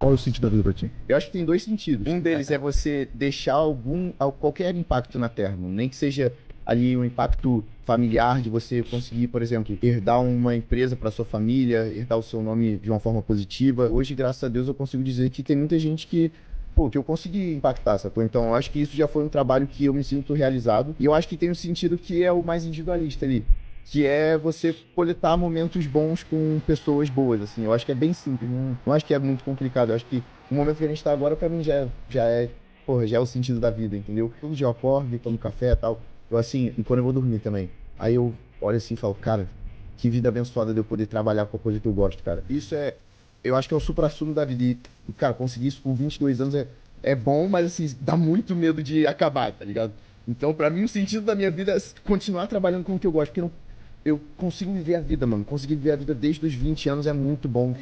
Qual é o sentido da vida pra ti? Eu acho que tem dois sentidos. Um deles é você deixar qualquer impacto na Terra, mano. Nem que seja ali um impacto familiar de você conseguir, por exemplo, herdar uma empresa para sua família, herdar o seu nome de uma forma positiva. Hoje, graças a Deus, eu consigo dizer que tem muita gente que eu consegui impactar, sacou? Então, eu acho que isso já foi um trabalho que eu me sinto realizado. E eu acho que tem um sentido que é o mais individualista ali, que é você coletar momentos bons com pessoas boas, assim. Eu acho que é bem simples, não acho que é muito complicado. Eu acho que o momento que a gente tá agora, pra mim, já é o sentido da vida, entendeu? Todo dia eu acordo, tomo café e tal. Eu, assim, e quando eu vou dormir também. Aí eu olho assim e falo, cara, que vida abençoada de eu poder trabalhar com a coisa que eu gosto, cara. Eu acho que é o suprassumo da vida. E, cara, conseguir isso com 22 anos é bom, mas, assim, dá muito medo de acabar, tá ligado? Então, pra mim, o sentido da minha vida é continuar trabalhando com o que eu gosto, porque não eu consigo viver a vida, mano. Conseguir viver a vida desde os 20 anos é muito bom.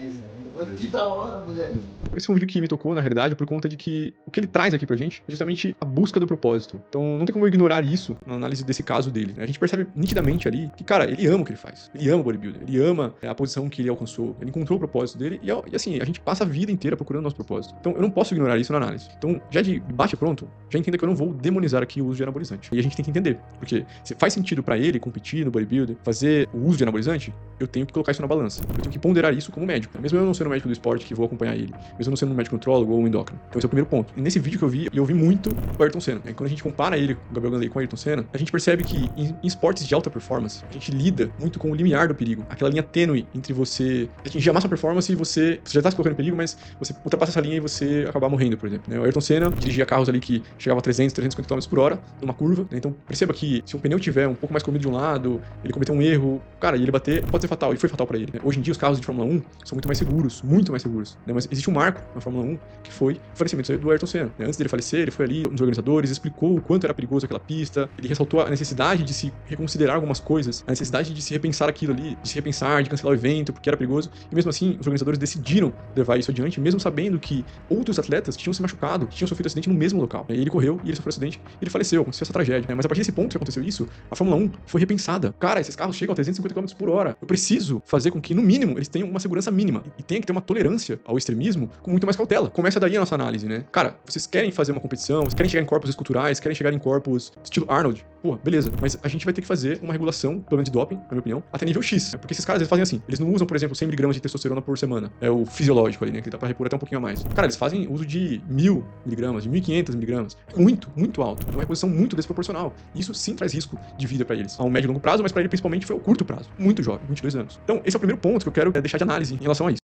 Que da hora, moleque. Esse foi um vídeo que me tocou, na realidade, por conta de que o que ele traz aqui pra gente é justamente a busca do propósito. Então, não tem como eu ignorar isso na análise desse caso dele, né? A gente percebe nitidamente ali que, cara, ele ama o que ele faz. Ele ama o bodybuilder. Ele ama a posição que ele alcançou. Ele encontrou o propósito dele e assim, a gente passa a vida inteira procurando o nosso propósito. Então, eu não posso ignorar isso na análise. Então, já de bate pronto, já entenda que eu não vou demonizar aqui o uso de anabolizante. E a gente tem que entender. Porque se faz sentido pra ele competir no bodybuilder, fazer o uso de anabolizante, eu tenho que colocar isso na balança. Eu tenho que ponderar isso como médico. Mesmo eu não sendo um médico do esporte que vou acompanhar ele, mesmo eu não sendo um médico nutrólogo ou um endócrino. Então esse é o primeiro ponto. E nesse vídeo que eu vi muito o Ayrton Senna. Quando a gente compara ele, o Gabriel Ganley, com o Ayrton Senna, a gente percebe que em esportes de alta performance, a gente lida muito com o limiar do perigo. Aquela linha tênue entre você atingir a máxima performance e você já está se colocando em perigo, mas você ultrapassa essa linha e você acabar morrendo, por exemplo. O Ayrton Senna dirigia carros ali que chegavam a 300, 350 km por hora numa curva. Então perceba que se o pneu tiver um pouco mais comido de um lado, ele cometeu um erro, cara, e ele bater, pode ser fatal. E foi fatal pra ele. Hoje em dia os carros de Fórmula 1 são muito mais seguros, muito mais seguros. Mas existe um marco na Fórmula 1 que foi o falecimento do Ayrton Senna. Antes dele falecer, ele foi ali nos organizadores, explicou o quanto era perigoso aquela pista, ele ressaltou a necessidade de se reconsiderar algumas coisas, a necessidade de se repensar aquilo ali, de se repensar, de cancelar o evento, porque era perigoso. E mesmo assim, os organizadores decidiram levar isso adiante, mesmo sabendo que outros atletas tinham se machucado, tinham sofrido acidente no mesmo local. E ele correu e ele sofreu acidente e ele faleceu, aconteceu essa tragédia. Mas a partir desse ponto que aconteceu isso, a Fórmula 1 foi repensada. Cara, esses carros chegam a 350 km por hora. Eu preciso fazer com que, no mínimo, eles tenham uma segurança mínima. E tenha que ter uma tolerância ao extremismo com muito mais cautela. Começa daí a nossa análise, né? Cara, vocês querem fazer uma competição, vocês querem chegar em corpos esculturais, querem chegar em corpos estilo Arnold. Pô, beleza. Mas a gente vai ter que fazer uma regulação, pelo menos de doping, na minha opinião, até nível X. Porque esses caras, eles fazem assim. Eles não usam, por exemplo, 100 mg de testosterona por semana. É o fisiológico ali, né? Que dá pra repor até um pouquinho a mais. Cara, eles fazem uso de 1000 mg, de 1500 mg. Muito, muito alto. É uma reposição muito desproporcional. Isso sim traz risco de vida pra eles. A um médio e longo prazo, mas pra ele principalmente foi ao curto prazo. Muito jovem, 22 anos. Então, esse é o primeiro ponto que eu quero deixar de análise em relação a isso.